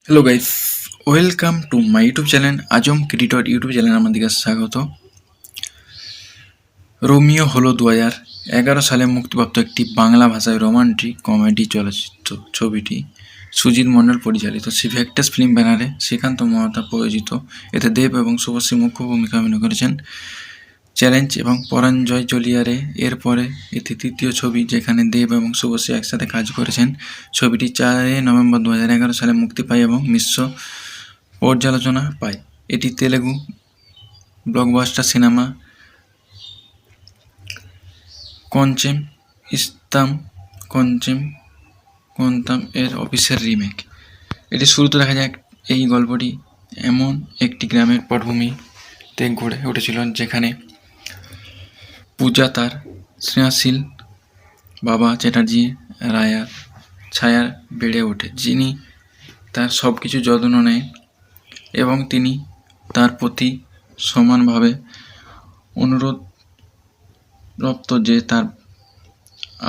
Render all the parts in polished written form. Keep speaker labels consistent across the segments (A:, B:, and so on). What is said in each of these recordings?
A: Hello guys, welcome to my YouTube channel Azam creator YouTube channel. আমাদেরকে স্বাগত। Romeo হলো 2011 সালে মুক্তিপ্রাপ্ত একটি বাংলা ভাষায় রোমান্টিক কমেডি চলচ্চিত্র। ছবিটি সুজিত মণ্ডল পরিচালিত, সিভেক্টাস ফিল্ম ব্যানারে শ্রীকান্ত মহাতা প্রযোজিত। এতে দেব এবং শুভশ্রী মুখ্য ভূমিকা অভিনয় করেছেন। চ্যালেঞ্জ এবং পরাঞ্জয় জলিয়ারে এরপরে এটি তৃতীয় ছবি যেখানে দেব এবং শুভশ্রী একসাথে কাজ করেছেন। ছবিটি 4 নভেম্বর 2011 সালে মুক্তি পায় এবং মিশ্র পর্যালোচনা পায়। এটি তেলেগু ব্লকবাস্টার সিনেমা কঞ্চেম কন্তাম এর অফিসের রিমেক। এটি শুরুতে দেখা যায় এই গল্পটি এমন একটি গ্রামের পটভূমিতে গড়ে উঠেছিল যেখানে পূজা তার স্নেহশীল বাবা চ্যাটার্জি রায়ার ছায়ার বেড়ে ওঠে, যিনি তার সব কিছু যত্ন নেয় এবং তিনি তার প্রতি সমানভাবে অনুরোধরপ্ত যে তার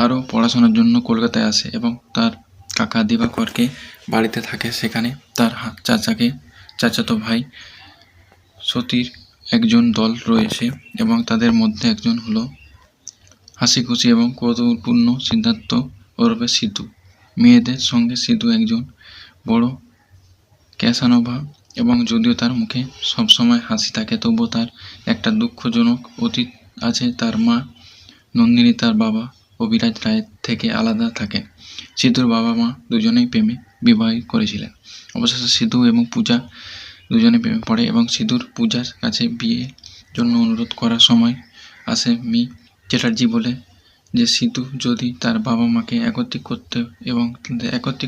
A: আরও পড়াশোনার জন্য কলকাতায় আসে এবং তার কাকা দিবাকরকে বাড়িতে থাকে। সেখানে তার চাচাতো ভাই সতীর একজন দল রয়েছে এবং তাদের মধ্যে একজন হলো হাসিখুশি এবং কৌতূহলপূর্ণ সিদ্ধার্থ ওরফে সিধু। মেয়েদের সঙ্গে সিধু একজন বড় ক্যাসানোভা এবং যদিও তার মুখে সবসময় হাসি থাকে, তবুও তার একটা দুঃখজনক অতীত আছে। তার মা নন্দিনী তার বাবা অভিরাজ রায়ের থেকে আলাদা থাকে। সিধুর বাবা মা দুজনেই প্রেমে বিবাহ করেছিলেন। অবশেষে সিধু এবং পূজা দুজনে প্রেমে পড়ে এবং সিধুর পূজার কাছে বিয়ের জন্য অনুরোধ করার সময় আসে মি চ্যাটার্জি বলে যে সিধু যদি তার বাবা মাকে একত্রিত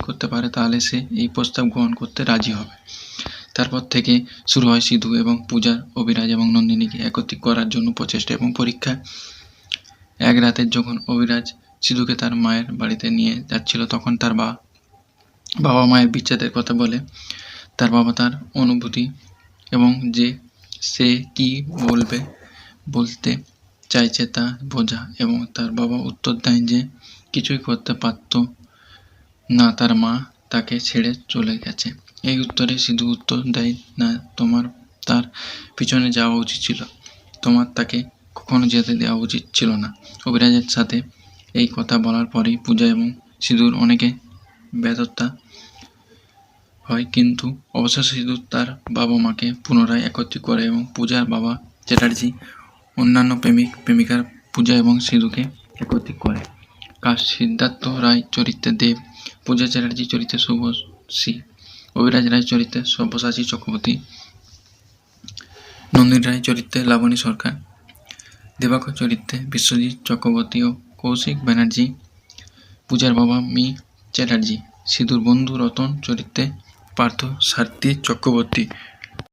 A: করতে পারে তাহলে সে এই প্রস্তাব গ্রহণ করতে রাজি হবে। তারপর থেকে শুরু হয় সিধু এবং পূজার অভিরাজ এবং নন্দিনীকে একত্রিত করার জন্য প্রচেষ্টা এবং পরীক্ষা। এক রাতে যখন অভিরাজ সিধুকে তার মায়ের বাড়িতে নিয়ে যাচ্ছিল, তখন তার বাবা মায়ের বিচ্ছেদের কথা বলে। তার বাবা তার অনুভূতি এবং যে সে কি বলতে চাইছে তা বোঝা, এবং তার বাবা উত্তর দেয় যে কিছুই করতে পারত না, তার মা তাকে ছেড়ে চলে গেছে। এই উত্তরে সিধু উত্তর দেয়, না, তোমার তার পিছনে যাওয়া উচিত ছিল, তোমার তাকে কখনো যেতে দেওয়া উচিত ছিল না। অভিরাজের সাথে এই কথা বলার পরেই পূজা এবং সিধুর অনেকে ব্যর্থতা হয়, কিন্তু অবশেষে সিধু তার বাবা মাকে পুনরায় একত্রিত করে এবং পূজার বাবা চ্যাটার্জি অন্যান্য প্রেমিকার পূজা এবং সিধুকে একত্রিত করে। কাস্ট: সিদ্ধার্থ রায় চরিত্রে দেব, পূজা চ্যাটার্জি চরিত্রে শুভশ্রী, অভিরাজ রায় চরিত্রে সব্যসাচী চক্রবর্তী, নন্দিনী রায় চরিত্রে লাবণী সরকার, দিবাকর চরিত্রে বিশ্বজিৎ চক্রবর্তী ও কৌশিক ব্যানার্জি, পূজার বাবা মি চ্যাটার্জি, সিধুর বন্ধু রতন চরিত্রে পার্থ সারথী চক্রবর্তী,